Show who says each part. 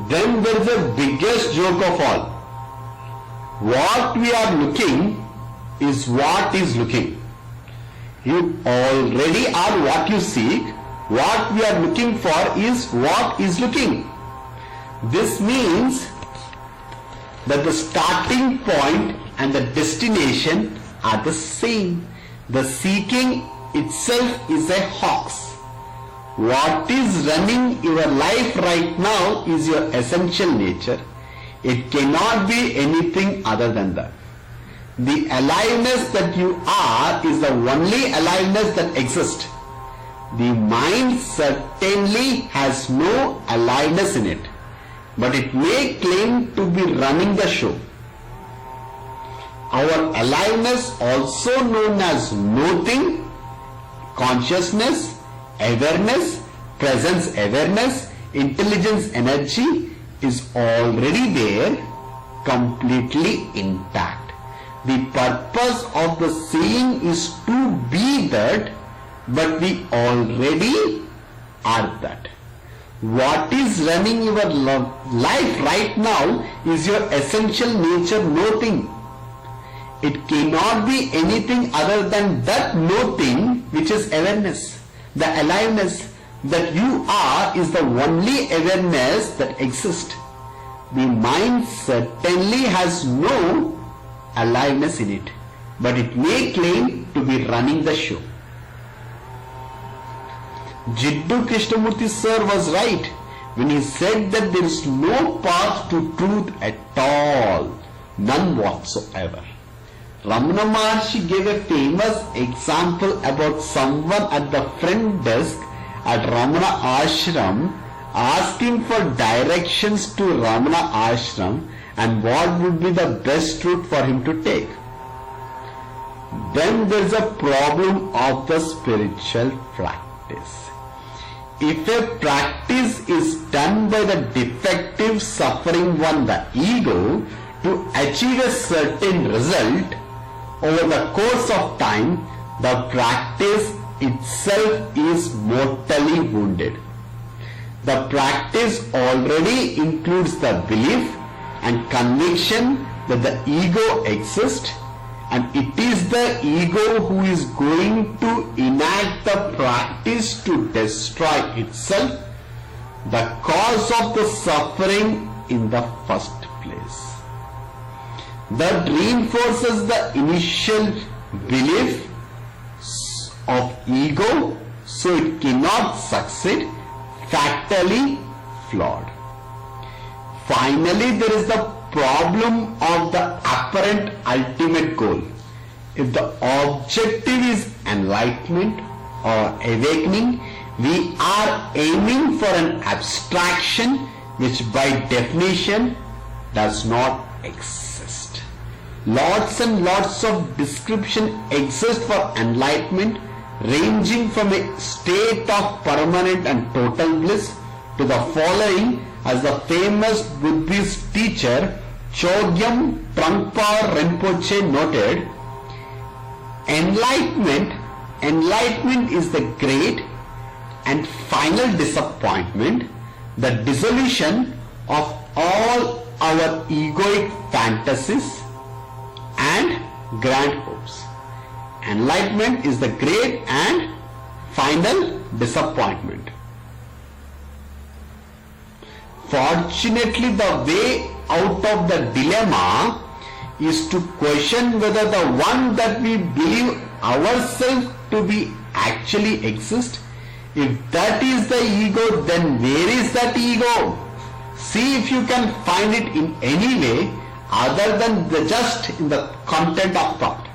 Speaker 1: Then there is the biggest joke of all. What we are looking is what is looking. You already are what you seek. What we are looking for is what is looking. This means that the starting point and the destination are the same. The seeking itself is a hoax. What is running your life right now is your essential nature. It cannot be anything other than that. The aliveness that you are is the only aliveness that exists. The mind certainly has no aliveness in it, but it may claim to be running the show. Our aliveness, also known as nothing, consciousness, awareness, presence awareness, intelligence energy, is already there, completely intact. The purpose of the seeing is to be that, but we already are that. What is running your life right now is your essential nature, nothing. It cannot be anything other than that nothing, which is awareness. The aliveness that you are is the only awareness that exists. The mind certainly has no aliveness in it, but it may claim to be running the show. Jiddu Krishnamurti sir was right when he said that there is no path to truth at all, none whatsoever. Ramana Maharshi gave a famous example about someone at the front desk at Ramana Ashram asking for directions to Ramana Ashram and what would be the best route for him to take. Then there is a problem of the spiritual practice. If a practice is done by the defective suffering one, the ego, to achieve a certain result, over the course of time, the practice itself is mortally wounded. The practice already includes the belief and conviction that the ego exists, and it is the ego who is going to enact the practice to destroy itself, the cause of the suffering in the first place. That reinforces the initial belief of ego, so it cannot succeed, fatally flawed. Finally, there is the problem of the apparent ultimate goal. If the objective is enlightenment or awakening, we are aiming for an abstraction which by definition does not exist. Lots and lots of description exist for enlightenment, ranging from a state of permanent and total bliss to the following, as the famous Buddhist teacher Chogyam Trungpa Rinpoche noted: enlightenment is the great and final disappointment, the dissolution of all our egoic fantasies and grand hopes. Enlightenment is the great and final disappointment. Fortunately, the way out of the dilemma is to question whether the one that we believe ourselves to be actually exists. If that is the ego, then where is that ego? See if you can find it in any way other than just in the content of thought.